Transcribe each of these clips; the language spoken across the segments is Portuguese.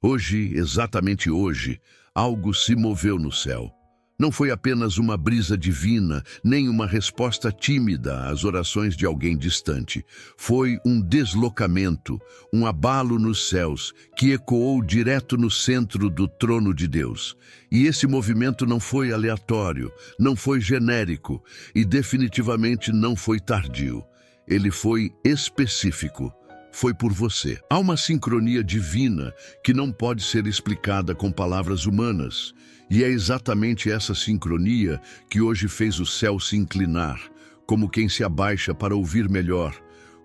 Hoje, exatamente hoje, algo se moveu no céu. Não foi apenas uma brisa divina, nem uma resposta tímida às orações de alguém distante. Foi um deslocamento, um abalo nos céus, que ecoou direto no centro do trono de Deus. E esse movimento não foi aleatório, não foi genérico e definitivamente não foi tardio. Ele foi específico. Foi por você. Há uma sincronia divina que não pode ser explicada com palavras humanas. E é exatamente essa sincronia que hoje fez o céu se inclinar, como quem se abaixa para ouvir melhor,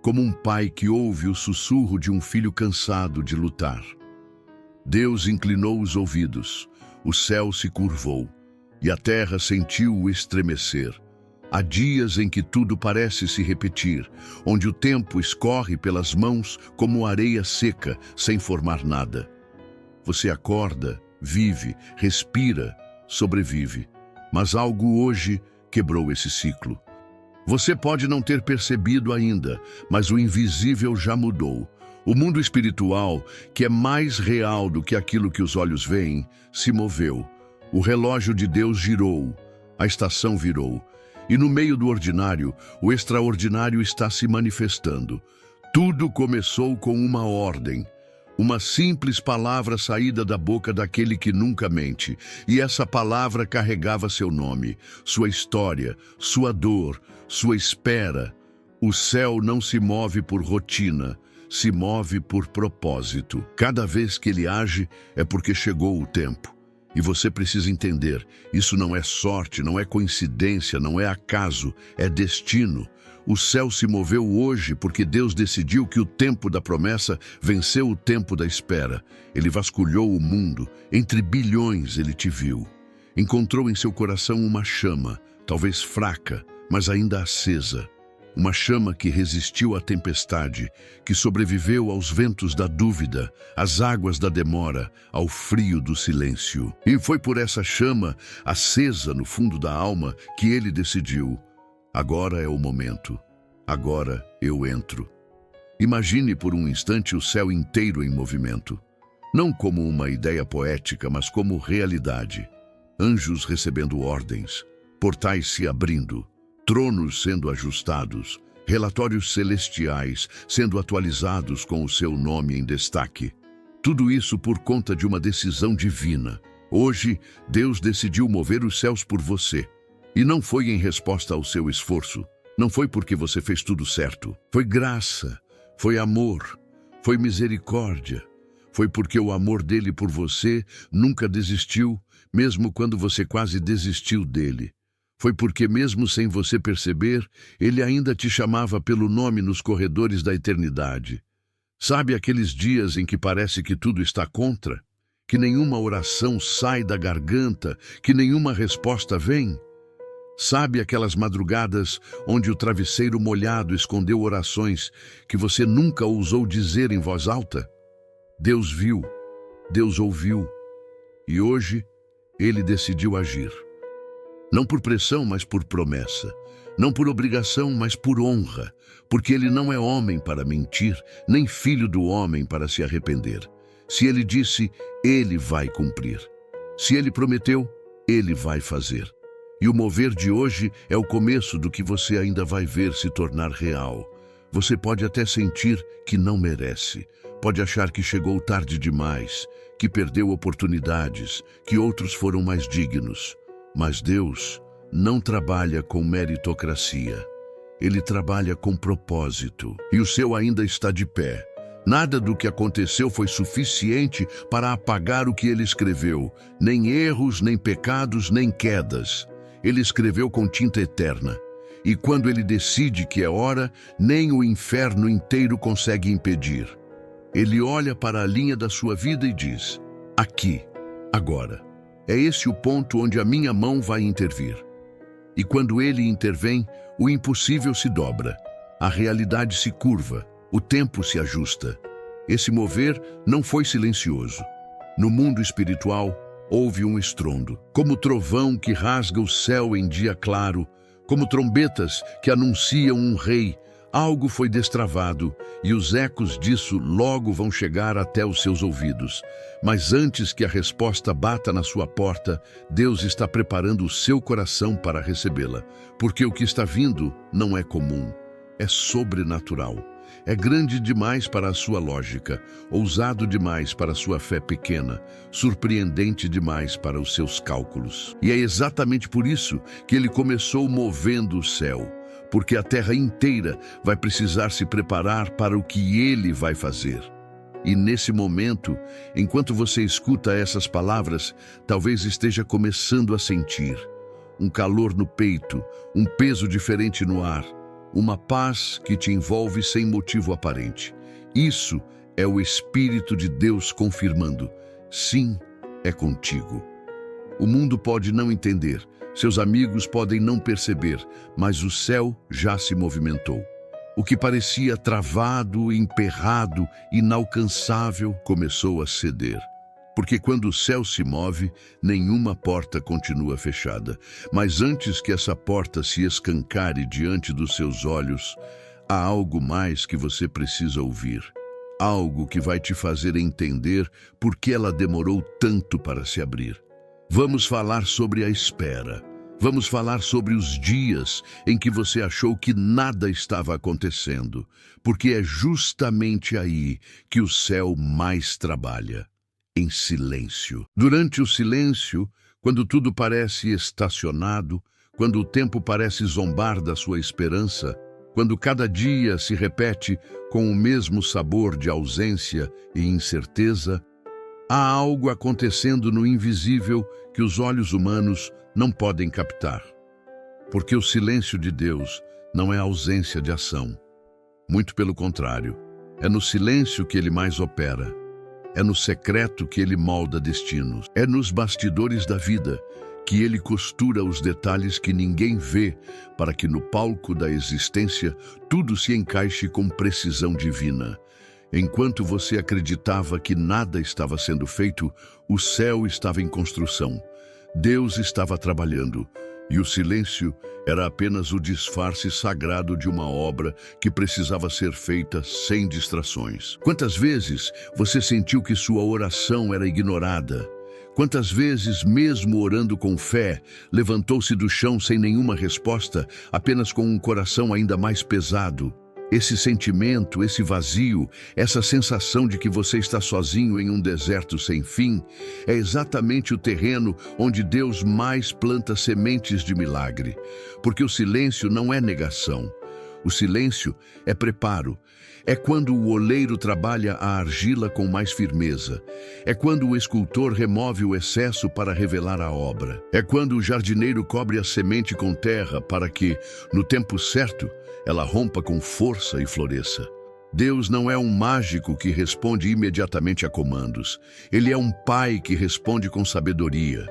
como um pai que ouve o sussurro de um filho cansado de lutar. Deus inclinou os ouvidos, o céu se curvou, e a terra sentiu o estremecer. Há dias em que tudo parece se repetir, onde o tempo escorre pelas mãos como areia seca, sem formar nada. Você acorda, vive, respira, sobrevive. Mas algo hoje quebrou esse ciclo. Você pode não ter percebido ainda, mas o invisível já mudou. O mundo espiritual, que é mais real do que aquilo que os olhos veem, se moveu. O relógio de Deus girou, a estação virou. E no meio do ordinário, o extraordinário está se manifestando. Tudo começou com uma ordem. Uma simples palavra saída da boca daquele que nunca mente. E essa palavra carregava seu nome, sua história, sua dor, sua espera. O céu não se move por rotina, se move por propósito. Cada vez que ele age é porque chegou o tempo. E você precisa entender, isso não é sorte, não é coincidência, não é acaso, é destino. O céu se moveu hoje porque Deus decidiu que o tempo da promessa venceu o tempo da espera. Ele vasculhou o mundo, entre bilhões ele te viu. Encontrou em seu coração uma chama, talvez fraca, mas ainda acesa. Uma chama que resistiu à tempestade, que sobreviveu aos ventos da dúvida, às águas da demora, ao frio do silêncio. E foi por essa chama, acesa no fundo da alma, que ele decidiu: agora é o momento, agora eu entro. Imagine por um instante o céu inteiro em movimento. Não como uma ideia poética, mas como realidade. Anjos recebendo ordens, portais se abrindo, tronos sendo ajustados, relatórios celestiais sendo atualizados com o seu nome em destaque. Tudo isso por conta de uma decisão divina. Hoje, Deus decidiu mover os céus por você. E não foi em resposta ao seu esforço. Não foi porque você fez tudo certo. Foi graça, foi amor, foi misericórdia. Foi porque o amor dele por você nunca desistiu, mesmo quando você quase desistiu dele. Foi porque, mesmo sem você perceber, ele ainda te chamava pelo nome nos corredores da eternidade. Sabe aqueles dias em que parece que tudo está contra? Que nenhuma oração sai da garganta, que nenhuma resposta vem? Sabe aquelas madrugadas onde o travesseiro molhado escondeu orações que você nunca ousou dizer em voz alta? Deus viu, Deus ouviu, e hoje ele decidiu agir. Não por pressão, mas por promessa. Não por obrigação, mas por honra. Porque ele não é homem para mentir, nem filho do homem para se arrepender. Se ele disse, ele vai cumprir. Se ele prometeu, ele vai fazer. E o mover de hoje é o começo do que você ainda vai ver se tornar real. Você pode até sentir que não merece. Pode achar que chegou tarde demais, que perdeu oportunidades, que outros foram mais dignos. Mas Deus não trabalha com meritocracia. Ele trabalha com propósito. E o seu ainda está de pé. Nada do que aconteceu foi suficiente para apagar o que ele escreveu. Nem erros, nem pecados, nem quedas. Ele escreveu com tinta eterna. E quando ele decide que é hora, nem o inferno inteiro consegue impedir. Ele olha para a linha da sua vida e diz: aqui, agora. É esse o ponto onde a minha mão vai intervir. E quando ele intervém, o impossível se dobra, a realidade se curva, o tempo se ajusta. Esse mover não foi silencioso. No mundo espiritual, houve um estrondo, como trovão que rasga o céu em dia claro, como trombetas que anunciam um rei. Algo foi destravado e os ecos disso logo vão chegar até os seus ouvidos. Mas antes que a resposta bata na sua porta, Deus está preparando o seu coração para recebê-la. Porque o que está vindo não é comum, é sobrenatural. É grande demais para a sua lógica, ousado demais para a sua fé pequena, surpreendente demais para os seus cálculos. E é exatamente por isso que ele começou movendo o céu, porque a terra inteira vai precisar se preparar para o que ele vai fazer. E nesse momento, enquanto você escuta essas palavras, talvez esteja começando a sentir um calor no peito, um peso diferente no ar, uma paz que te envolve sem motivo aparente. Isso é o Espírito de Deus confirmando: sim, é contigo. O mundo pode não entender, seus amigos podem não perceber, mas o céu já se movimentou. O que parecia travado, emperrado, inalcançável, começou a ceder. Porque quando o céu se move, nenhuma porta continua fechada. Mas antes que essa porta se escancare diante dos seus olhos, há algo mais que você precisa ouvir. Algo que vai te fazer entender por que ela demorou tanto para se abrir. Vamos falar sobre a espera. Vamos falar sobre os dias em que você achou que nada estava acontecendo. Porque é justamente aí que o céu mais trabalha. Em silêncio. Durante o silêncio, quando tudo parece estacionado, quando o tempo parece zombar da sua esperança, quando cada dia se repete com o mesmo sabor de ausência e incerteza, há algo acontecendo no invisível que os olhos humanos não podem captar. Porque o silêncio de Deus não é ausência de ação. Muito pelo contrário, é no silêncio que ele mais opera. É no secreto que ele molda destinos. É nos bastidores da vida que ele costura os detalhes que ninguém vê para que no palco da existência tudo se encaixe com precisão divina. Enquanto você acreditava que nada estava sendo feito, o céu estava em construção. Deus estava trabalhando. E o silêncio era apenas o disfarce sagrado de uma obra que precisava ser feita sem distrações. Quantas vezes você sentiu que sua oração era ignorada? Quantas vezes, mesmo orando com fé, levantou-se do chão sem nenhuma resposta, apenas com um coração ainda mais pesado? Esse sentimento, esse vazio, essa sensação de que você está sozinho em um deserto sem fim, é exatamente o terreno onde Deus mais planta sementes de milagre. Porque o silêncio não é negação. O silêncio é preparo. É quando o oleiro trabalha a argila com mais firmeza. É quando o escultor remove o excesso para revelar a obra. É quando o jardineiro cobre a semente com terra para que, no tempo certo, ela rompa com força e floresça. Deus não é um mágico que responde imediatamente a comandos. Ele é um pai que responde com sabedoria,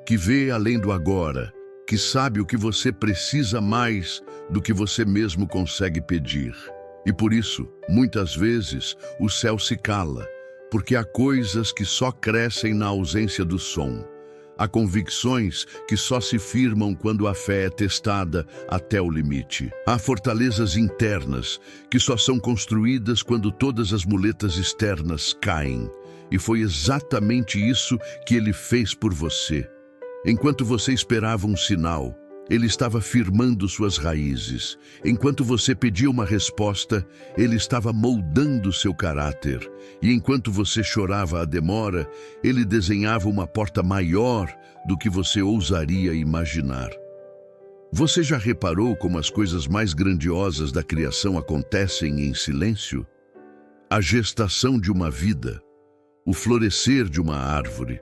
que vê além do agora, que sabe o que você precisa mais do que você mesmo consegue pedir. E por isso, muitas vezes, o céu se cala, porque há coisas que só crescem na ausência do som. Há convicções que só se firmam quando a fé é testada até o limite. Há fortalezas internas que só são construídas quando todas as muletas externas caem. E foi exatamente isso que ele fez por você. Enquanto você esperava um sinal, ele estava firmando suas raízes. Enquanto você pedia uma resposta, ele estava moldando seu caráter. E enquanto você chorava a demora, ele desenhava uma porta maior do que você ousaria imaginar. Você já reparou como as coisas mais grandiosas da criação acontecem em silêncio? A gestação de uma vida, o florescer de uma árvore,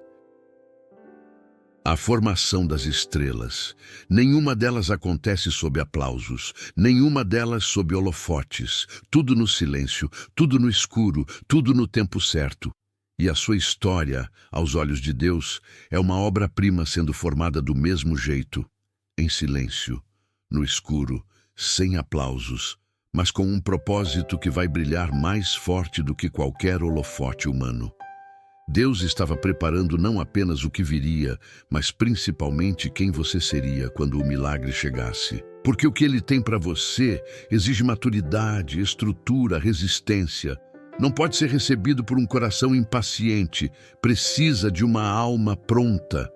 a formação das estrelas. Nenhuma delas acontece sob aplausos, nenhuma delas sob holofotes. Tudo no silêncio, tudo no escuro, tudo no tempo certo. E a sua história, aos olhos de Deus, é uma obra-prima sendo formada do mesmo jeito, em silêncio, no escuro, sem aplausos, mas com um propósito que vai brilhar mais forte do que qualquer holofote humano. Deus estava preparando não apenas o que viria, mas principalmente quem você seria quando o milagre chegasse. Porque o que Ele tem para você exige maturidade, estrutura, resistência. Não pode ser recebido por um coração impaciente, precisa de uma alma pronta.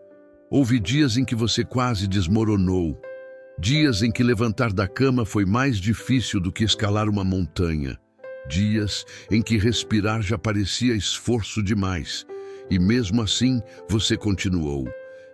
Houve dias em que você quase desmoronou, dias em que levantar da cama foi mais difícil do que escalar uma montanha. Dias em que respirar já parecia esforço demais. E mesmo assim, você continuou.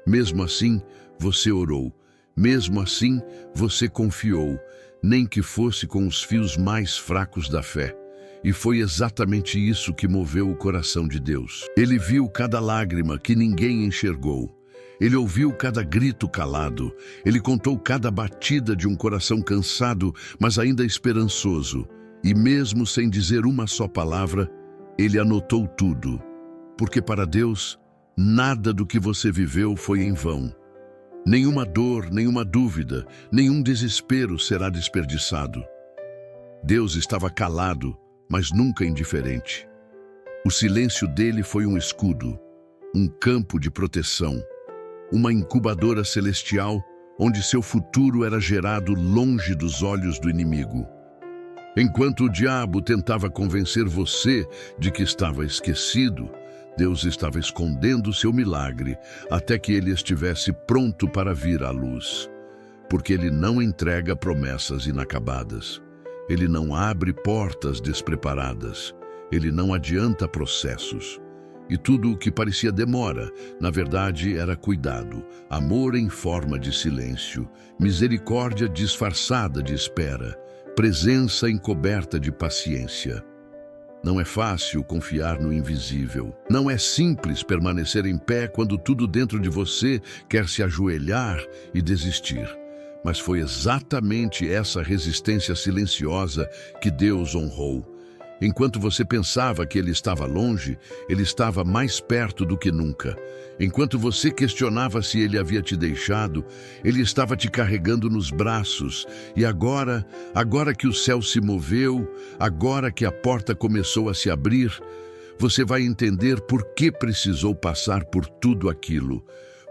Mesmo assim, você orou. Mesmo assim, você confiou, nem que fosse com os fios mais fracos da fé. E foi exatamente isso que moveu o coração de Deus. Ele viu cada lágrima que ninguém enxergou. Ele ouviu cada grito calado. Ele contou cada batida de um coração cansado, mas ainda esperançoso. E mesmo sem dizer uma só palavra, Ele anotou tudo. Porque para Deus, nada do que você viveu foi em vão. Nenhuma dor, nenhuma dúvida, nenhum desespero será desperdiçado. Deus estava calado, mas nunca indiferente. O silêncio dele foi um escudo, um campo de proteção, uma incubadora celestial onde seu futuro era gerado longe dos olhos do inimigo. Enquanto o diabo tentava convencer você de que estava esquecido, Deus estava escondendo seu milagre até que ele estivesse pronto para vir à luz. Porque ele não entrega promessas inacabadas. Ele não abre portas despreparadas. Ele não adianta processos. E tudo o que parecia demora, na verdade, era cuidado, amor em forma de silêncio, misericórdia disfarçada de espera, presença encoberta de paciência. Não é fácil confiar no invisível. Não é simples permanecer em pé quando tudo dentro de você quer se ajoelhar e desistir. Mas foi exatamente essa resistência silenciosa que Deus honrou. Enquanto você pensava que Ele estava longe, Ele estava mais perto do que nunca. Enquanto você questionava se Ele havia te deixado, Ele estava te carregando nos braços. E agora que o céu se moveu, agora que a porta começou a se abrir, você vai entender por que precisou passar por tudo aquilo.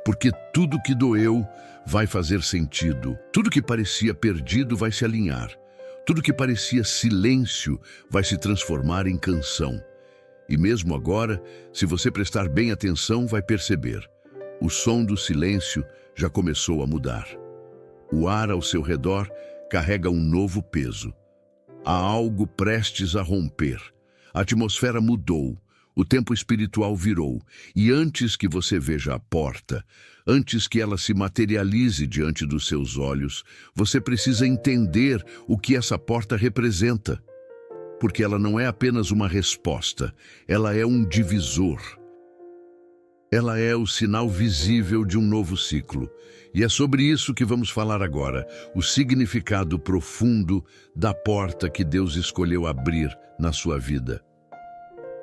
Porque tudo que doeu vai fazer sentido. Tudo que parecia perdido vai se alinhar. Tudo que parecia silêncio vai se transformar em canção. E mesmo agora, se você prestar bem atenção, vai perceber. O som do silêncio já começou a mudar. O ar ao seu redor carrega um novo peso. Há algo prestes a romper. A atmosfera mudou. O tempo espiritual virou. E antes que você veja a porta, antes que ela se materialize diante dos seus olhos, você precisa entender o que essa porta representa. Porque ela não é apenas uma resposta, ela é um divisor. Ela é o sinal visível de um novo ciclo. E é sobre isso que vamos falar agora, o significado profundo da porta que Deus escolheu abrir na sua vida.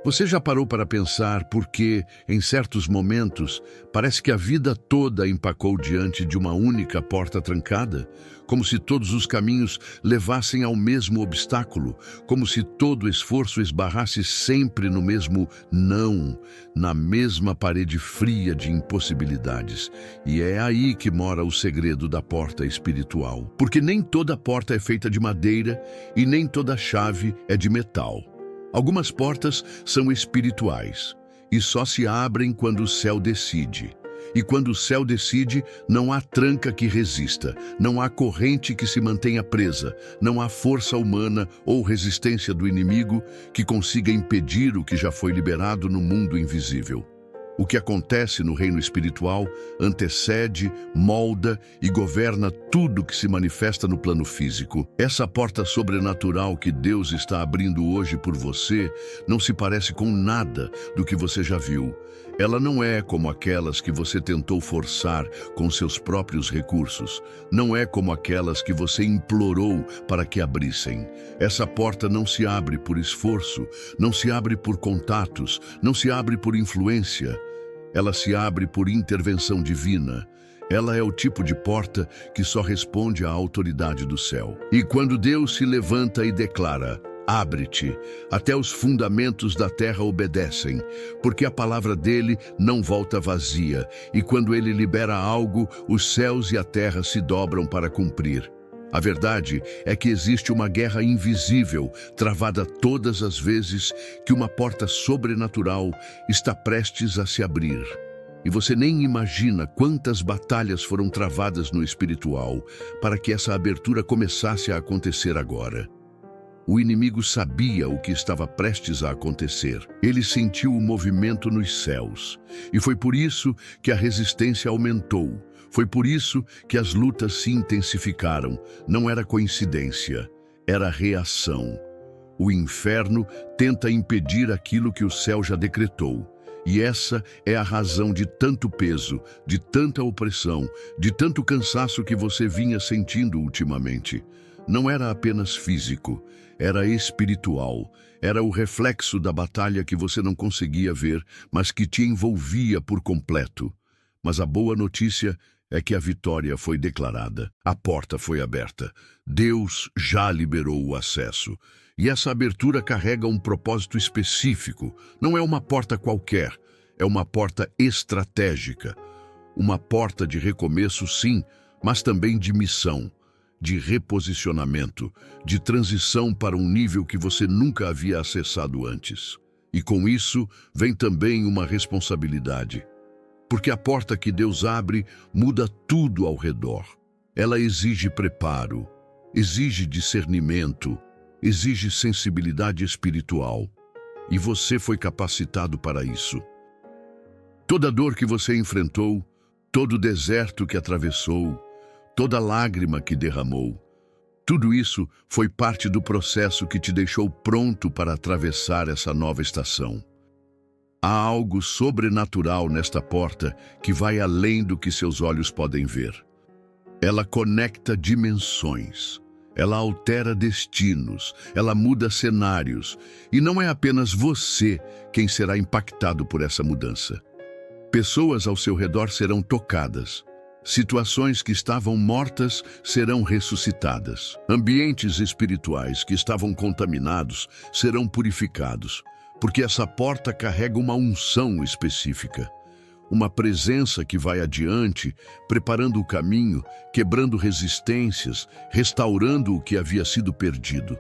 Você já parou para pensar por que, em certos momentos, parece que a vida toda empacou diante de uma única porta trancada? Como se todos os caminhos levassem ao mesmo obstáculo, como se todo esforço esbarrasse sempre no mesmo não, na mesma parede fria de impossibilidades. E é aí que mora o segredo da porta espiritual. Porque nem toda porta é feita de madeira e nem toda chave é de metal. Algumas portas são espirituais e só se abrem quando o céu decide. E quando o céu decide, não há tranca que resista, não há corrente que se mantenha presa, não há força humana ou resistência do inimigo que consiga impedir o que já foi liberado no mundo invisível. O que acontece no reino espiritual antecede, molda e governa tudo que se manifesta no plano físico. Essa porta sobrenatural que Deus está abrindo hoje por você não se parece com nada do que você já viu. Ela não é como aquelas que você tentou forçar com seus próprios recursos. Não é como aquelas que você implorou para que abrissem. Essa porta não se abre por esforço, não se abre por contatos, não se abre por influência. Ela se abre por intervenção divina. Ela é o tipo de porta que só responde à autoridade do céu. E quando Deus se levanta e declara, Abre-te, até os fundamentos da terra obedecem, porque a palavra dele não volta vazia, e quando ele libera algo, os céus e a terra se dobram para cumprir. A verdade é que existe uma guerra invisível, travada todas as vezes que uma porta sobrenatural está prestes a se abrir. E você nem imagina quantas batalhas foram travadas no espiritual para que essa abertura começasse a acontecer agora. O inimigo sabia o que estava prestes a acontecer. Ele sentiu o movimento nos céus. E foi por isso que a resistência aumentou. Foi por isso que as lutas se intensificaram. Não era coincidência, era reação. O inferno tenta impedir aquilo que o céu já decretou. E essa é a razão de tanto peso, de tanta opressão, de tanto cansaço que você vinha sentindo ultimamente. Não era apenas físico, era espiritual. Era o reflexo da batalha que você não conseguia ver, mas que te envolvia por completo. Mas a boa notícia é que a vitória foi declarada. A porta foi aberta. Deus já liberou o acesso. E essa abertura carrega um propósito específico. Não é uma porta qualquer, é uma porta estratégica. Uma porta de recomeço, sim, mas também de missão, de reposicionamento, de transição para um nível que você nunca havia acessado antes. E com isso vem também uma responsabilidade. Porque a porta que Deus abre muda tudo ao redor. Ela exige preparo, exige discernimento, exige sensibilidade espiritual. E você foi capacitado para isso. Toda dor que você enfrentou, todo deserto que atravessou, toda lágrima que derramou, tudo isso foi parte do processo que te deixou pronto para atravessar essa nova estação. Há algo sobrenatural nesta porta que vai além do que seus olhos podem ver. Ela conecta dimensões, ela altera destinos, ela muda cenários, e não é apenas você quem será impactado por essa mudança. Pessoas ao seu redor serão tocadas. Situações que estavam mortas serão ressuscitadas. Ambientes espirituais que estavam contaminados serão purificados. Porque essa porta carrega uma unção específica, uma presença que vai adiante, preparando o caminho, quebrando resistências, restaurando o que havia sido perdido.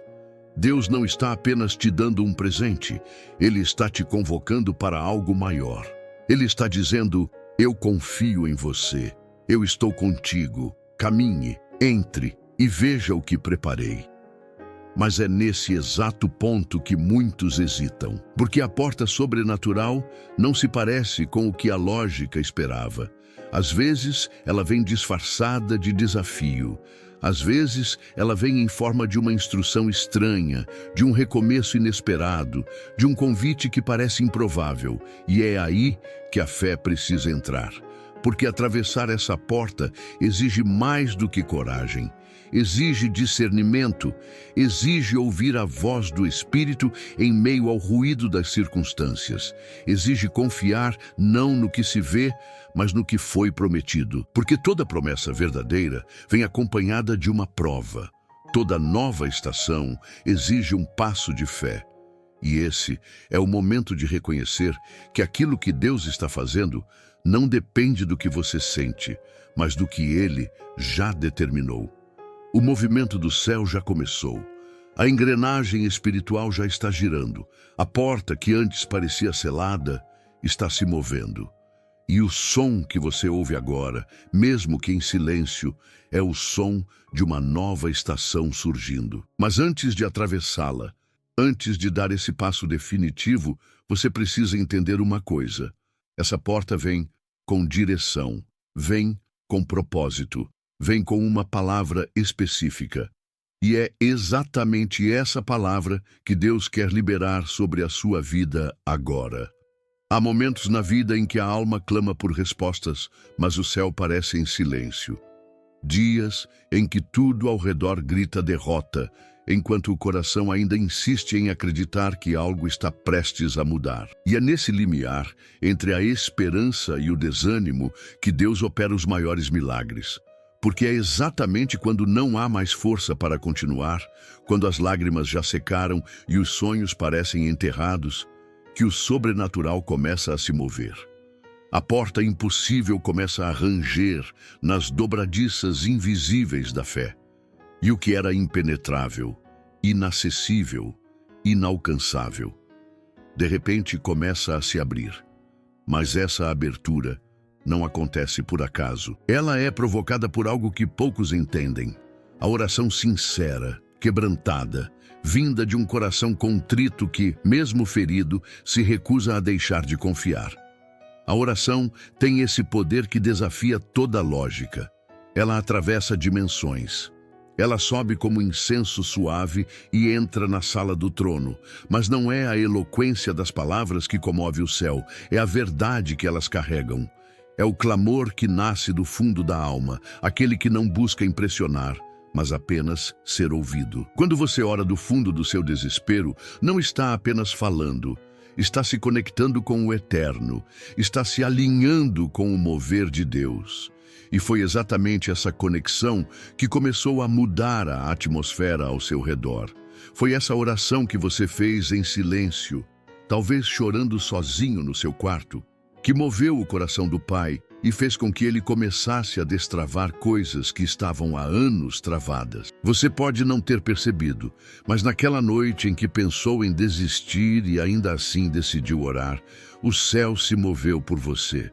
Deus não está apenas te dando um presente, Ele está te convocando para algo maior. Ele está dizendo, eu confio em você, eu estou contigo, caminhe, entre e veja o que preparei. Mas é nesse exato ponto que muitos hesitam, porque a porta sobrenatural não se parece com o que a lógica esperava. Às vezes, ela vem disfarçada de desafio. Às vezes, ela vem em forma de uma instrução estranha, de um recomeço inesperado, de um convite que parece improvável. E é aí que a fé precisa entrar. Porque atravessar essa porta exige mais do que coragem. Exige discernimento, exige ouvir a voz do Espírito em meio ao ruído das circunstâncias. Exige confiar não no que se vê, mas no que foi prometido. Porque toda promessa verdadeira vem acompanhada de uma prova. Toda nova estação exige um passo de fé. E esse é o momento de reconhecer que aquilo que Deus está fazendo não depende do que você sente, mas do que Ele já determinou. O movimento do céu já começou. A engrenagem espiritual já está girando. A porta que antes parecia selada está se movendo. E o som que você ouve agora, mesmo que em silêncio, é o som de uma nova estação surgindo. Mas antes de atravessá-la, antes de dar esse passo definitivo, você precisa entender uma coisa. Essa porta vem com direção, vem com propósito. Vem com uma palavra específica. E é exatamente essa palavra que Deus quer liberar sobre a sua vida agora. Há momentos na vida em que a alma clama por respostas, mas o céu parece em silêncio. Dias em que tudo ao redor grita derrota, enquanto o coração ainda insiste em acreditar que algo está prestes a mudar. E é nesse limiar, entre a esperança e o desânimo, que Deus opera os maiores milagres. porque é exatamente quando não há mais força para continuar, quando as lágrimas já secaram e os sonhos parecem enterrados, que o sobrenatural começa a se mover. A porta impossível começa a ranger nas dobradiças invisíveis da fé. E o que era impenetrável, inacessível, inalcançável, de repente começa a se abrir. Mas essa abertura não acontece por acaso. Ela é provocada por algo que poucos entendem. A oração sincera, quebrantada, vinda de um coração contrito que, mesmo ferido, se recusa a deixar de confiar. A oração tem esse poder que desafia toda a lógica. Ela atravessa dimensões. Ela sobe como incenso suave e entra na sala do trono. Mas não é a eloquência das palavras que comove o céu, é a verdade que elas carregam. É o clamor que nasce do fundo da alma, aquele que não busca impressionar, mas apenas ser ouvido. Quando você ora do fundo do seu desespero, não está apenas falando, está se conectando com o eterno, está se alinhando com o mover de Deus. E foi exatamente essa conexão que começou a mudar a atmosfera ao seu redor. Foi essa oração que você fez em silêncio, talvez chorando sozinho no seu quarto, que moveu o coração do Pai e fez com que ele começasse a destravar coisas que estavam há anos travadas. Você pode não ter percebido, mas naquela noite em que pensou em desistir e ainda assim decidiu orar, o céu se moveu por você.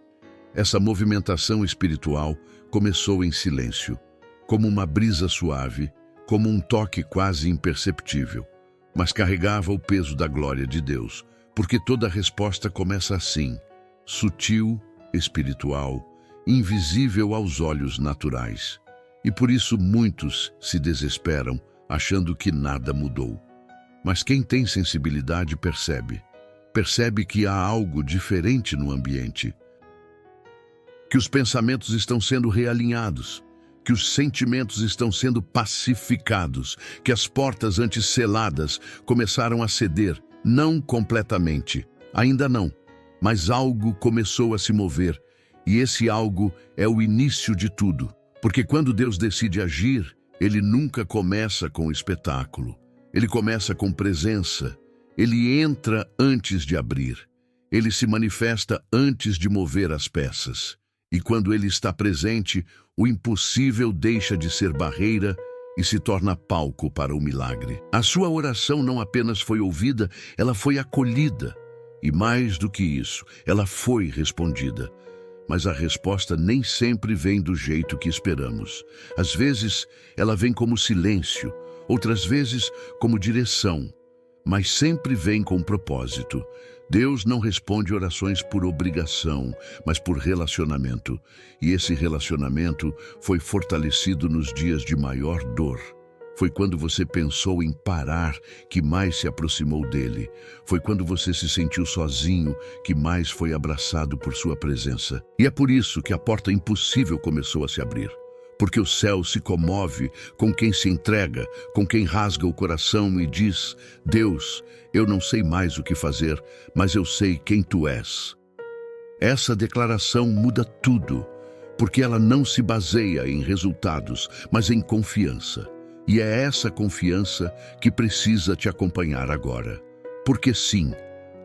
Essa movimentação espiritual começou em silêncio, como uma brisa suave, como um toque quase imperceptível, mas carregava o peso da glória de Deus, porque toda resposta começa assim, sutil, espiritual, invisível aos olhos naturais. E por isso muitos se desesperam, achando que nada mudou. Mas quem tem sensibilidade percebe que há algo diferente no ambiente, que os pensamentos estão sendo realinhados, que os sentimentos estão sendo pacificados, que as portas antes seladas começaram a ceder, não completamente, ainda não, mas algo começou a se mover, e esse algo é o início de tudo, porque quando Deus decide agir, Ele nunca começa com espetáculo, Ele começa com presença, Ele entra antes de abrir, Ele se manifesta antes de mover as peças. E quando Ele está presente, o impossível deixa de ser barreira e se torna palco para o milagre. A sua oração não apenas foi ouvida, ela foi acolhida. E mais do que isso, ela foi respondida. Mas a resposta nem sempre vem do jeito que esperamos. Às vezes, ela vem como silêncio, outras vezes como direção, mas sempre vem com propósito. Deus não responde orações por obrigação, mas por relacionamento. E esse relacionamento foi fortalecido nos dias de maior dor. Foi quando você pensou em parar que mais se aproximou dele. Foi quando você se sentiu sozinho que mais foi abraçado por sua presença. E é por isso que a porta impossível começou a se abrir. Porque o céu se comove com quem se entrega, com quem rasga o coração e diz: Deus, eu não sei mais o que fazer, mas eu sei quem Tu és. Essa declaração muda tudo, porque ela não se baseia em resultados, mas em confiança. E é essa confiança que precisa te acompanhar agora. Porque sim,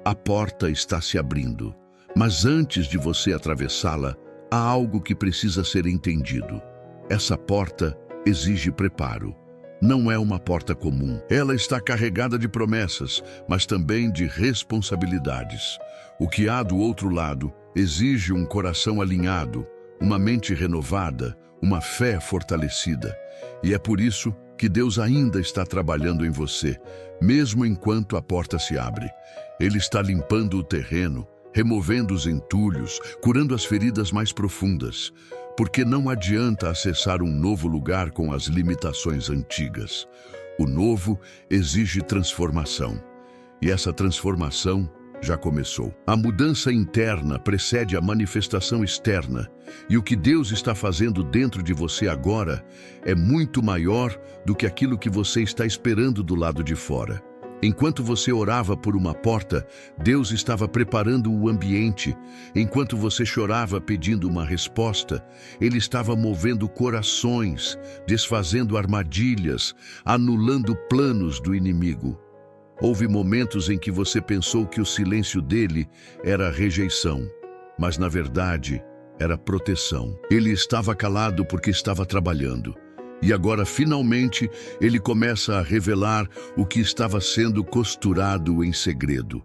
a porta está se abrindo, mas antes de você atravessá-la, há algo que precisa ser entendido. Essa porta exige preparo. Não é uma porta comum. Ela está carregada de promessas, mas também de responsabilidades. O que há do outro lado exige um coração alinhado, uma mente renovada, uma fé fortalecida. E é por isso que Deus ainda está trabalhando em você, mesmo enquanto a porta se abre. Ele está limpando o terreno, removendo os entulhos, curando as feridas mais profundas. Porque não adianta acessar um novo lugar com as limitações antigas. O novo exige transformação. E essa transformação já começou. A mudança interna precede a manifestação externa. E o que Deus está fazendo dentro de você agora é muito maior do que aquilo que você está esperando do lado de fora. Enquanto você orava por uma porta, Deus estava preparando o ambiente. Enquanto você chorava pedindo uma resposta, Ele estava movendo corações, desfazendo armadilhas, anulando planos do inimigo. Houve momentos em que você pensou que o silêncio dele era rejeição, mas na verdade era proteção. Ele estava calado porque estava trabalhando. E agora, finalmente, ele começa a revelar o que estava sendo costurado em segredo.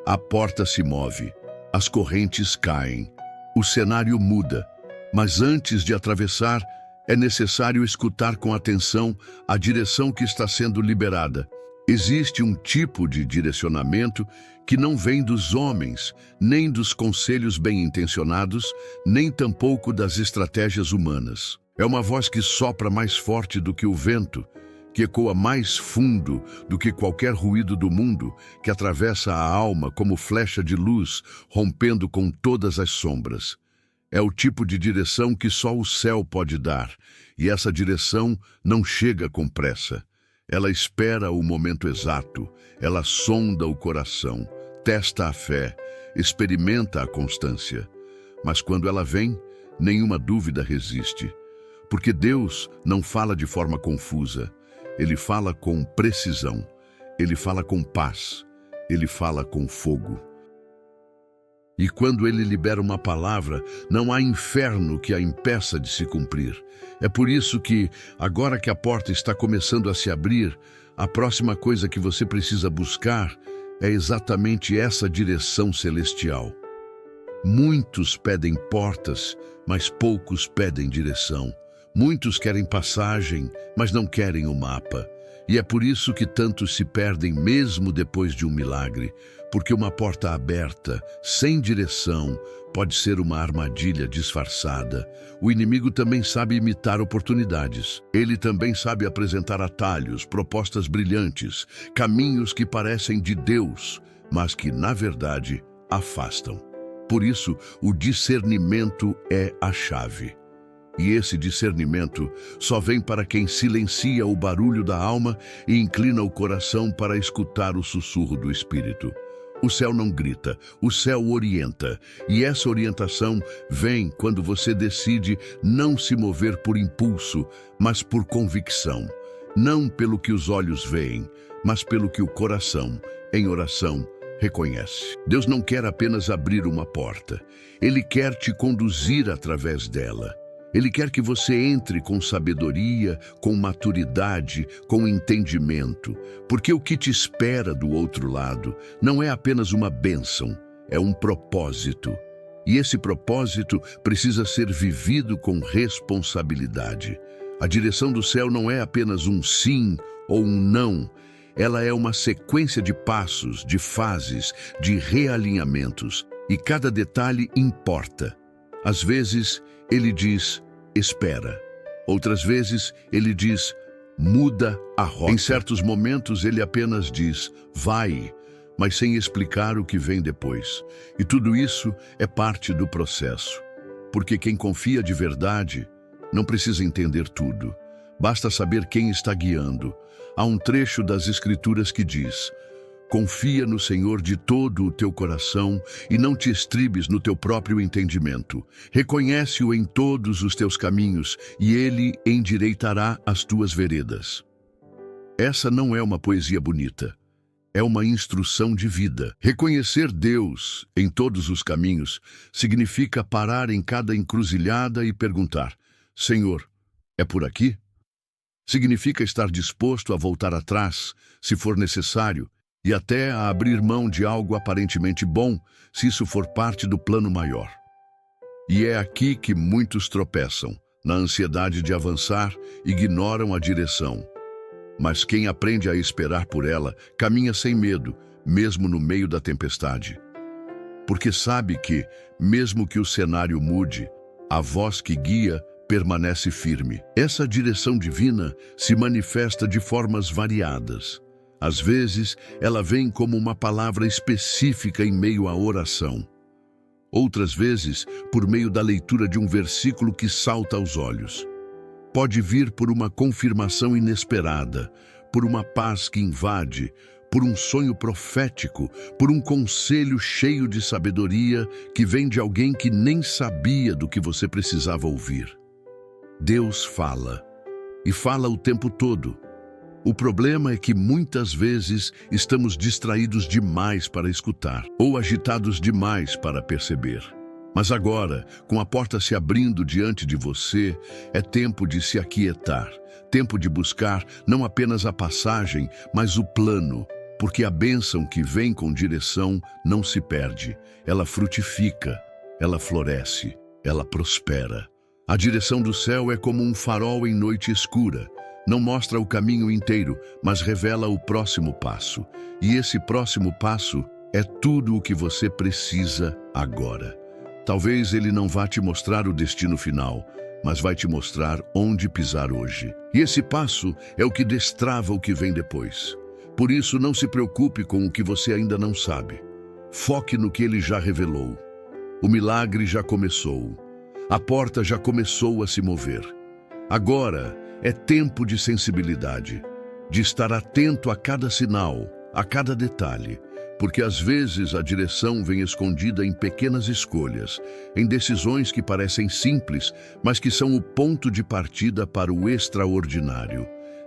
A porta se move, as correntes caem, o cenário muda. Mas antes de atravessar, é necessário escutar com atenção a direção que está sendo liberada. Existe um tipo de direcionamento que não vem dos homens, nem dos conselhos bem-intencionados, nem tampouco das estratégias humanas. É uma voz que sopra mais forte do que o vento, que ecoa mais fundo do que qualquer ruído do mundo, que atravessa a alma como flecha de luz, rompendo com todas as sombras. É o tipo de direção que só o céu pode dar, e essa direção não chega com pressa. Ela espera o momento exato, ela sonda o coração, testa a fé, experimenta a constância. Mas quando ela vem, nenhuma dúvida resiste. Porque Deus não fala de forma confusa, Ele fala com precisão, Ele fala com paz, Ele fala com fogo. E quando Ele libera uma palavra, não há inferno que a impeça de se cumprir. É por isso que, agora que a porta está começando a se abrir, a próxima coisa que você precisa buscar é exatamente essa direção celestial. Muitos pedem portas, mas poucos pedem direção. Muitos querem passagem, mas não querem o mapa. E é por isso que tantos se perdem mesmo depois de um milagre, porque uma porta aberta, sem direção, pode ser uma armadilha disfarçada. O inimigo também sabe imitar oportunidades. Ele também sabe apresentar atalhos, propostas brilhantes, caminhos que parecem de Deus, mas que, na verdade, afastam. Por isso, o discernimento é a chave. E esse discernimento só vem para quem silencia o barulho da alma e inclina o coração para escutar o sussurro do Espírito. O céu não grita, o céu orienta. E essa orientação vem quando você decide não se mover por impulso, mas por convicção. Não pelo que os olhos veem, mas pelo que o coração, em oração, reconhece. Deus não quer apenas abrir uma porta. Ele quer te conduzir através dela. Ele quer que você entre com sabedoria, com maturidade, com entendimento, porque o que te espera do outro lado não é apenas uma bênção, é um propósito. E esse propósito precisa ser vivido com responsabilidade. A direção do céu não é apenas um sim ou um não, ela é uma sequência de passos, de fases, de realinhamentos, e cada detalhe importa. Às vezes, ele diz, espera. Outras vezes, ele diz, muda a rota. Em certos momentos, ele apenas diz, vai, mas sem explicar o que vem depois. E tudo isso é parte do processo. Porque quem confia de verdade não precisa entender tudo. Basta saber quem está guiando. Há um trecho das Escrituras que diz, confia no Senhor de todo o teu coração e não te estribes no teu próprio entendimento. Reconhece-o em todos os teus caminhos e ele endireitará as tuas veredas. Essa não é uma poesia bonita. É uma instrução de vida. Reconhecer Deus em todos os caminhos significa parar em cada encruzilhada e perguntar, Senhor, é por aqui? Significa estar disposto a voltar atrás, se for necessário, e até a abrir mão de algo aparentemente bom, se isso for parte do plano maior. E é aqui que muitos tropeçam. Na ansiedade de avançar, ignoram a direção. Mas quem aprende a esperar por ela, caminha sem medo, mesmo no meio da tempestade. Porque sabe que, mesmo que o cenário mude, a voz que guia permanece firme. Essa direção divina se manifesta de formas variadas. Às vezes, ela vem como uma palavra específica em meio à oração. Outras vezes, por meio da leitura de um versículo que salta aos olhos. Pode vir por uma confirmação inesperada, por uma paz que invade, por um sonho profético, por um conselho cheio de sabedoria que vem de alguém que nem sabia do que você precisava ouvir. Deus fala, e fala o tempo todo. O problema é que muitas vezes estamos distraídos demais para escutar, ou agitados demais para perceber. Mas agora, com a porta se abrindo diante de você, é tempo de se aquietar, tempo de buscar não apenas a passagem, mas o plano, porque a bênção que vem com direção não se perde, ela frutifica, ela floresce, ela prospera. A direção do céu é como um farol em noite escura. Não mostra o caminho inteiro, mas revela o próximo passo. E esse próximo passo é tudo o que você precisa agora. Talvez ele não vá te mostrar o destino final, mas vai te mostrar onde pisar hoje. E esse passo é o que destrava o que vem depois. Por isso, não se preocupe com o que você ainda não sabe. Foque no que ele já revelou. O milagre já começou. A porta já começou a se mover. Agora é tempo de sensibilidade, de estar atento a cada sinal, a cada detalhe, porque às vezes a direção vem escondida em pequenas escolhas, em decisões que parecem simples, mas que são o ponto de partida para o extraordinário.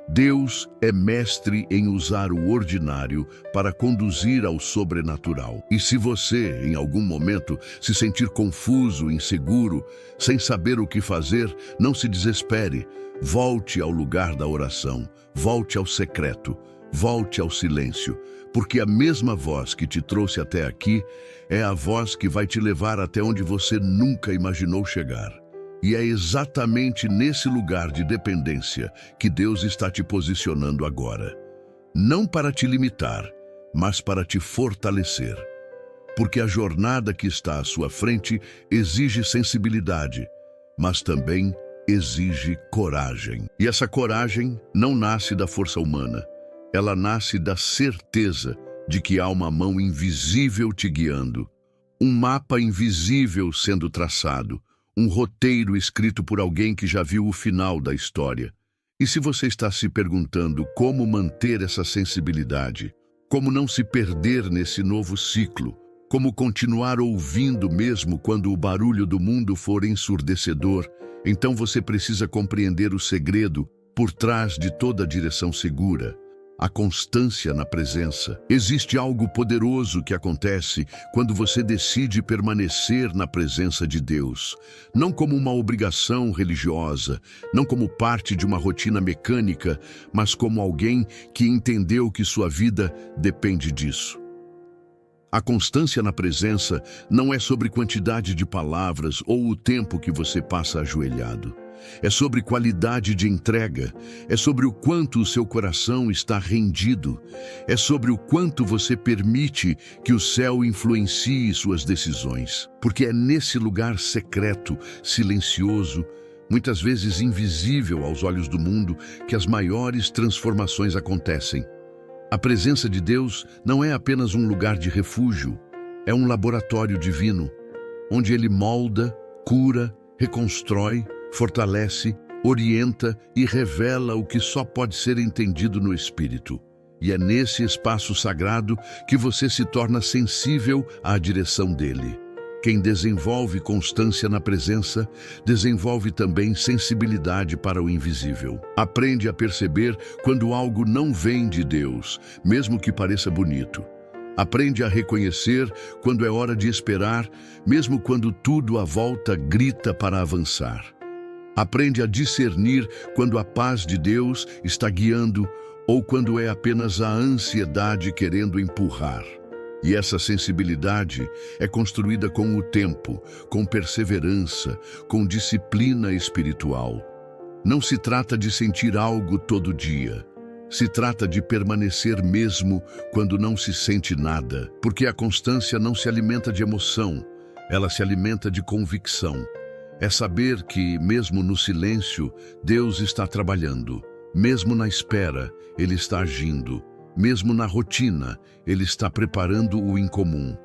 Deus é mestre em usar o ordinário para conduzir ao sobrenatural. E se você, em algum momento, se sentir confuso, inseguro, sem saber o que fazer, não se desespere. Volte ao lugar da oração, volte ao secreto, volte ao silêncio, porque a mesma voz que te trouxe até aqui é a voz que vai te levar até onde você nunca imaginou chegar. E é exatamente nesse lugar de dependência que Deus está te posicionando agora. Não para te limitar, mas para te fortalecer. Porque a jornada que está à sua frente exige sensibilidade, mas também exige coragem. E essa coragem não nasce da força humana. Ela nasce da certeza de que há uma mão invisível te guiando, um mapa invisível sendo traçado, um roteiro escrito por alguém que já viu o final da história. E se você está se perguntando como manter essa sensibilidade, como não se perder nesse novo ciclo, como continuar ouvindo mesmo quando o barulho do mundo for ensurdecedor, então você precisa compreender o segredo por trás de toda a direção segura. A constância na presença. Existe algo poderoso que acontece quando você decide permanecer na presença de Deus, não como uma obrigação religiosa, não como parte de uma rotina mecânica, mas como alguém que entendeu que sua vida depende disso. A constância na presença não é sobre quantidade de palavras ou o tempo que você passa ajoelhado. É sobre qualidade de entrega, é sobre o quanto o seu coração está rendido, é sobre o quanto você permite que o céu influencie suas decisões. Porque é nesse lugar secreto, silencioso, muitas vezes invisível aos olhos do mundo, que as maiores transformações acontecem. A presença de Deus não é apenas um lugar de refúgio, é um laboratório divino, onde Ele molda, cura, reconstrói, fortalece, orienta e revela o que só pode ser entendido no Espírito. E é nesse espaço sagrado que você se torna sensível à direção dele. Quem desenvolve constância na presença, desenvolve também sensibilidade para o invisível. Aprende a perceber quando algo não vem de Deus, mesmo que pareça bonito. Aprende a reconhecer quando é hora de esperar, mesmo quando tudo à volta grita para avançar. Aprende a discernir quando a paz de Deus está guiando ou quando é apenas a ansiedade querendo empurrar. E essa sensibilidade é construída com o tempo, com perseverança, com disciplina espiritual. Não se trata de sentir algo todo dia. Se trata de permanecer mesmo quando não se sente nada, porque a constância não se alimenta de emoção, ela se alimenta de convicção. É saber que, mesmo no silêncio, Deus está trabalhando. Mesmo na espera, Ele está agindo. Mesmo na rotina, Ele está preparando o incomum.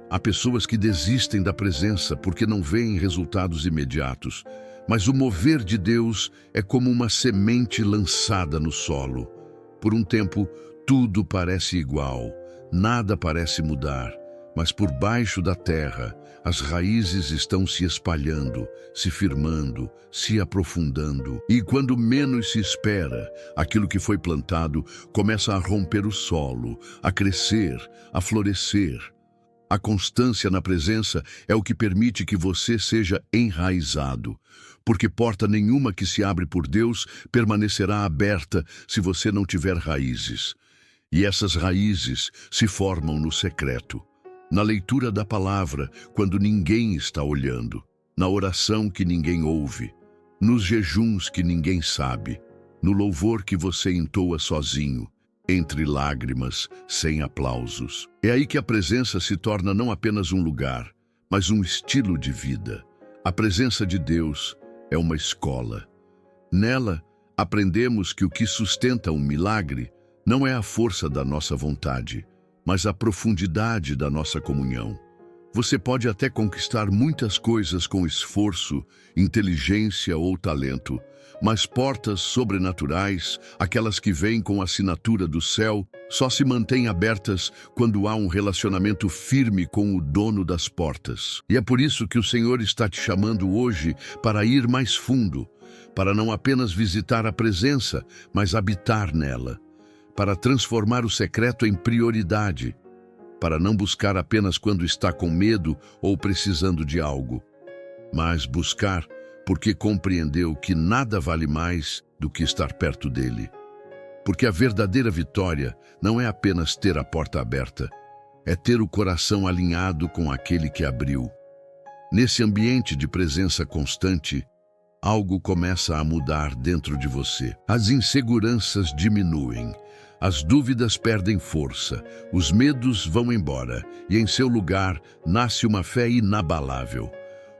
Há pessoas que desistem da presença porque não veem resultados imediatos. Mas o mover de Deus é como uma semente lançada no solo. Por um tempo, Tudo parece igual, nada parece mudar, mas por baixo da terra, as raízes estão se espalhando, se firmando, se aprofundando. E quando menos se espera, aquilo que foi plantado começa a romper o solo, a crescer, a florescer. A constância na presença é o que permite que você seja enraizado, porque porta nenhuma que se abre por Deus permanecerá aberta se você não tiver raízes. E essas raízes se formam no secreto, na leitura da palavra, quando ninguém está olhando, na oração que ninguém ouve, nos jejuns que ninguém sabe, no louvor que você entoa sozinho, entre lágrimas, sem aplausos. É aí que a presença se torna não apenas um lugar, mas um estilo de vida. A presença de Deus é uma escola. Nela, aprendemos que o que sustenta um milagre não é a força da nossa vontade, mas a profundidade da nossa comunhão. Você pode até conquistar muitas coisas com esforço, inteligência ou talento, mas portas sobrenaturais, aquelas que vêm com a assinatura do céu, só se mantêm abertas quando há um relacionamento firme com o dono das portas. E é por isso que o Senhor está te chamando hoje para ir mais fundo, para não apenas visitar a presença, mas habitar nela, para transformar o secreto em prioridade, para não buscar apenas quando está com medo ou precisando de algo, mas buscar porque compreendeu que nada vale mais do que estar perto dele. Porque a verdadeira vitória não é apenas ter a porta aberta, é ter o coração alinhado com aquele que abriu. Nesse ambiente de presença constante, algo começa a mudar dentro de você. As inseguranças diminuem, as dúvidas perdem força, os medos vão embora e em seu lugar nasce uma fé inabalável.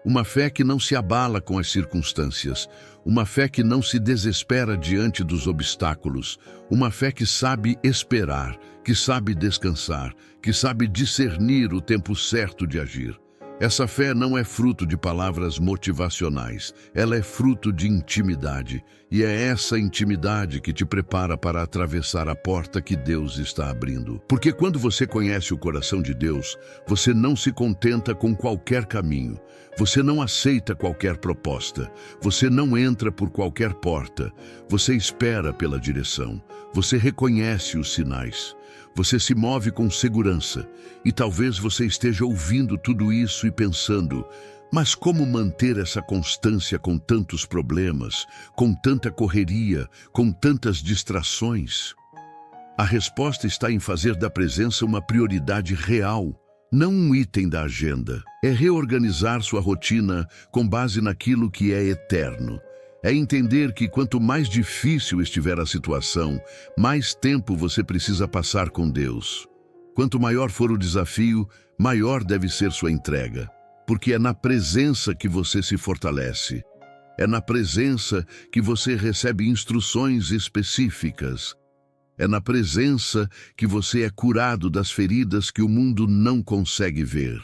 Uma fé que não se abala com as circunstâncias, uma fé que não se desespera diante dos obstáculos, uma fé que sabe esperar, que sabe descansar, que sabe discernir o tempo certo de agir. Essa fé não é fruto de palavras motivacionais, ela é fruto de intimidade, e é essa intimidade que te prepara para atravessar a porta que Deus está abrindo. Porque quando você conhece o coração de Deus, você não se contenta com qualquer caminho, você não aceita qualquer proposta, você não entra por qualquer porta, você espera pela direção, você reconhece os sinais. Você se move com segurança e talvez você esteja ouvindo tudo isso e pensando, mas como manter essa constância com tantos problemas, com tanta correria, com tantas distrações? A resposta está em fazer da presença uma prioridade real, não um item da agenda. É reorganizar sua rotina com base naquilo que é eterno. É entender que quanto mais difícil estiver a situação, mais tempo você precisa passar com Deus. Quanto maior for o desafio, maior deve ser sua entrega. Porque é na presença que você se fortalece. É na presença que você recebe instruções específicas. É na presença que você é curado das feridas que o mundo não consegue ver.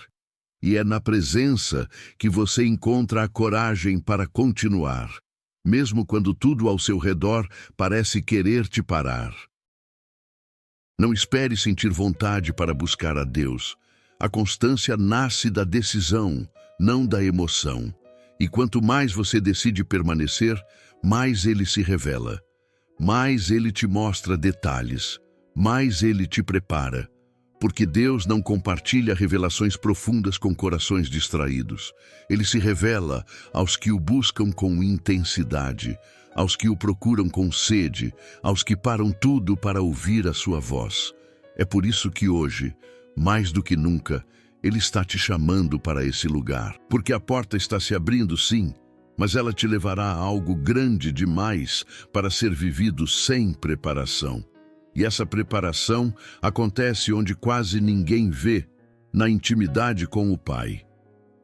E é na presença que você encontra a coragem para continuar, mesmo quando tudo ao seu redor parece querer te parar. Não espere sentir vontade para buscar a Deus. A constância nasce da decisão, não da emoção. E quanto mais você decide permanecer, mais Ele se revela. Mais Ele te mostra detalhes. Mais Ele te prepara. Porque Deus não compartilha revelações profundas com corações distraídos. Ele se revela aos que o buscam com intensidade, aos que o procuram com sede, aos que param tudo para ouvir a sua voz. É por isso que hoje, mais do que nunca, Ele está te chamando para esse lugar. Porque a porta está se abrindo, sim, mas ela te levará a algo grande demais para ser vivido sem preparação. E essa preparação acontece onde quase ninguém vê, na intimidade com o Pai.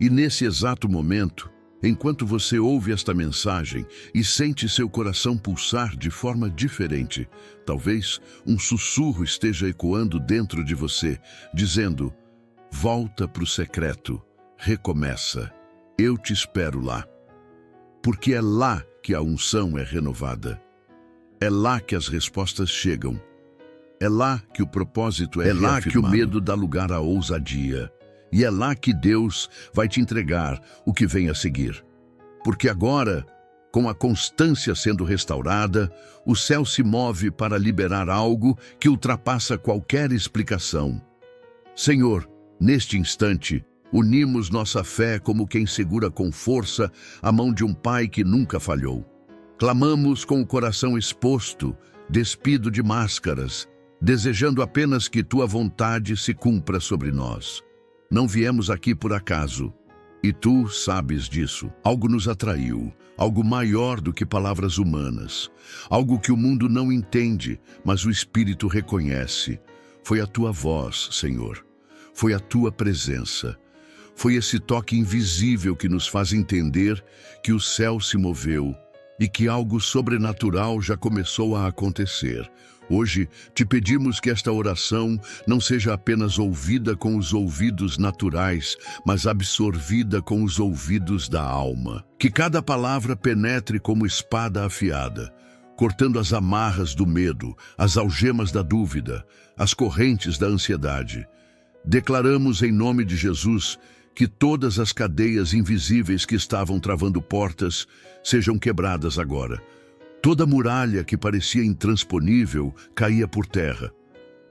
E nesse exato momento, enquanto você ouve esta mensagem e sente seu coração pulsar de forma diferente, talvez um sussurro esteja ecoando dentro de você, dizendo: volta para o secreto, recomeça, eu te espero lá. Porque é lá que a unção é renovada. É lá que as respostas chegam. É lá que o propósito é lá que o medo dá lugar à ousadia. E é lá que Deus vai te entregar o que vem a seguir. Porque agora, com a constância sendo restaurada, o céu se move para liberar algo que ultrapassa qualquer explicação. Senhor, neste instante, unimos nossa fé como quem segura com força a mão de um Pai que nunca falhou. Clamamos com o coração exposto, despido de máscaras, desejando apenas que Tua vontade se cumpra sobre nós. Não viemos aqui por acaso, e Tu sabes disso. Algo nos atraiu, algo maior do que palavras humanas, algo que o mundo não entende, mas o Espírito reconhece. Foi a Tua voz, Senhor. Foi a Tua presença. Foi esse toque invisível que nos faz entender que o céu se moveu e que algo sobrenatural já começou a acontecer. Hoje, te pedimos que esta oração não seja apenas ouvida com os ouvidos naturais, mas absorvida com os ouvidos da alma. Que cada palavra penetre como espada afiada, cortando as amarras do medo, as algemas da dúvida, as correntes da ansiedade. Declaramos em nome de Jesus que todas as cadeias invisíveis que estavam travando portas sejam quebradas agora. Toda muralha que parecia intransponível caía por terra.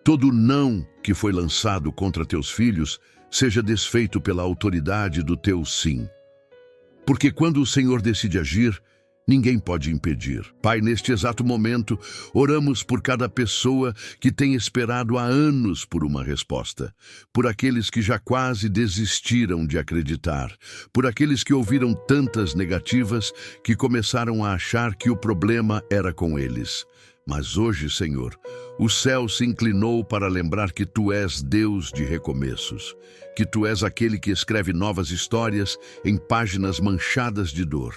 Todo não que foi lançado contra teus filhos seja desfeito pela autoridade do teu sim. Porque quando o Senhor decide agir, ninguém pode impedir. Pai, neste exato momento, oramos por cada pessoa que tem esperado há anos por uma resposta, por aqueles que já quase desistiram de acreditar, por aqueles que ouviram tantas negativas que começaram a achar que o problema era com eles. Mas hoje, Senhor, o céu se inclinou para lembrar que Tu és Deus de recomeços, que Tu és aquele que escreve novas histórias em páginas manchadas de dor.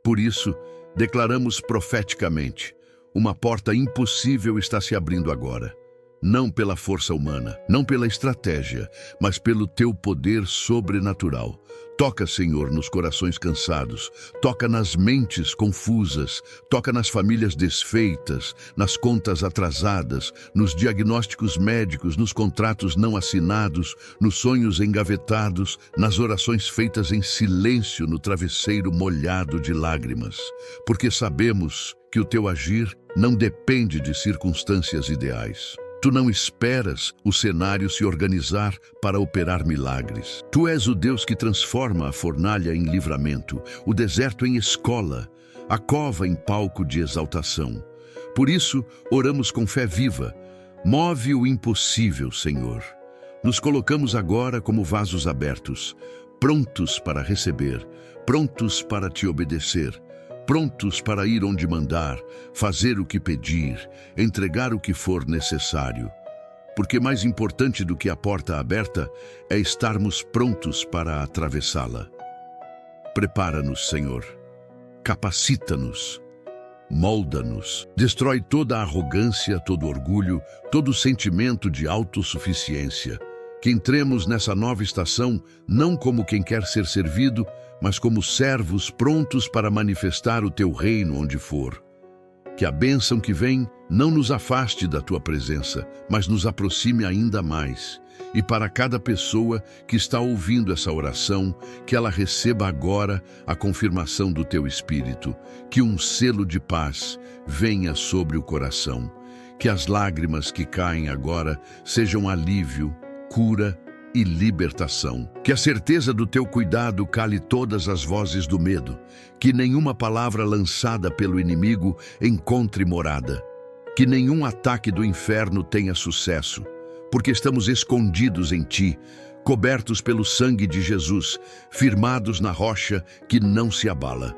Por isso, declaramos profeticamente, uma porta impossível está se abrindo agora. Não pela força humana, não pela estratégia, mas pelo Teu poder sobrenatural. Toca, Senhor, nos corações cansados, toca nas mentes confusas, toca nas famílias desfeitas, nas contas atrasadas, nos diagnósticos médicos, nos contratos não assinados, nos sonhos engavetados, nas orações feitas em silêncio no travesseiro molhado de lágrimas. Porque sabemos que o Teu agir não depende de circunstâncias ideais. Tu não esperas o cenário se organizar para operar milagres. Tu és o Deus que transforma a fornalha em livramento, o deserto em escola, a cova em palco de exaltação. Por isso, oramos com fé viva. Move o impossível, Senhor. Nos colocamos agora como vasos abertos, prontos para receber, prontos para Te obedecer, prontos para ir onde mandar, fazer o que pedir, entregar o que for necessário. Porque mais importante do que a porta aberta é estarmos prontos para atravessá-la. Prepara-nos, Senhor. Capacita-nos. Molda-nos. Destrói toda a arrogância, todo orgulho, todo sentimento de autossuficiência. Que entremos nessa nova estação não como quem quer ser servido, mas como servos prontos para manifestar o Teu reino onde for. Que a bênção que vem não nos afaste da Tua presença, mas nos aproxime ainda mais. E para cada pessoa que está ouvindo essa oração, que ela receba agora a confirmação do Teu Espírito, que um selo de paz venha sobre o coração, que as lágrimas que caem agora sejam alívio, cura e libertação. Que a certeza do Teu cuidado cale todas as vozes do medo, que nenhuma palavra lançada pelo inimigo encontre morada, que nenhum ataque do inferno tenha sucesso, porque estamos escondidos em Ti, cobertos pelo sangue de Jesus, firmados na rocha que não se abala.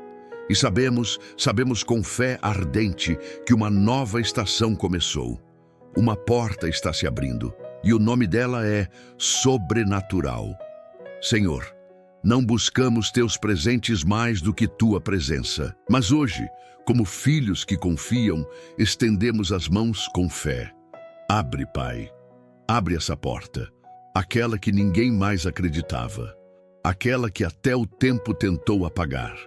E sabemos com fé ardente que uma nova estação começou. Uma porta está se abrindo. E o nome dela é Sobrenatural. Senhor, não buscamos Teus presentes mais do que Tua presença. Mas hoje, como filhos que confiam, estendemos as mãos com fé. Abre, Pai. Abre essa porta. Aquela que ninguém mais acreditava. Aquela que até o tempo tentou apagar.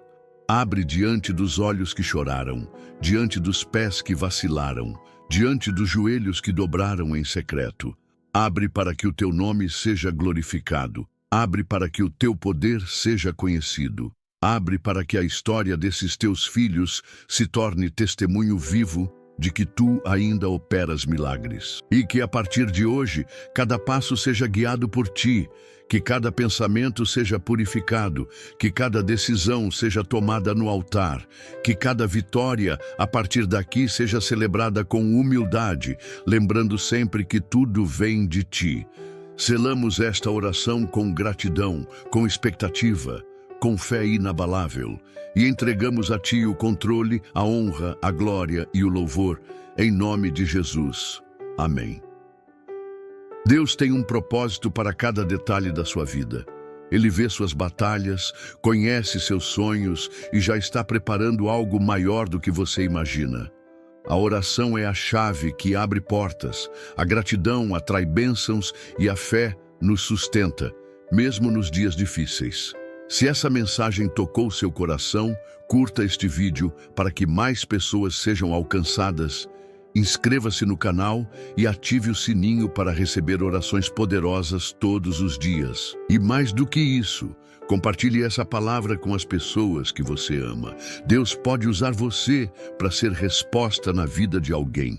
Abre diante dos olhos que choraram, diante dos pés que vacilaram, diante dos joelhos que dobraram em secreto. Abre para que o teu nome seja glorificado. Abre para que o teu poder seja conhecido. Abre para que a história desses teus filhos se torne testemunho vivo de que tu ainda operas milagres. E que a partir de hoje, cada passo seja guiado por ti, que cada pensamento seja purificado, que cada decisão seja tomada no altar, que cada vitória a partir daqui seja celebrada com humildade, lembrando sempre que tudo vem de ti. Selamos esta oração com gratidão, com expectativa, com fé inabalável, e entregamos a Ti o controle, a honra, a glória e o louvor, em nome de Jesus. Amém. Deus tem um propósito para cada detalhe da sua vida. Ele vê suas batalhas, conhece seus sonhos e já está preparando algo maior do que você imagina. A oração é a chave que abre portas, a gratidão atrai bênçãos e a fé nos sustenta, mesmo nos dias difíceis. Se essa mensagem tocou seu coração, curta este vídeo para que mais pessoas sejam alcançadas. Inscreva-se no canal e ative o sininho para receber orações poderosas todos os dias. E mais do que isso, compartilhe essa palavra com as pessoas que você ama. Deus pode usar você para ser resposta na vida de alguém.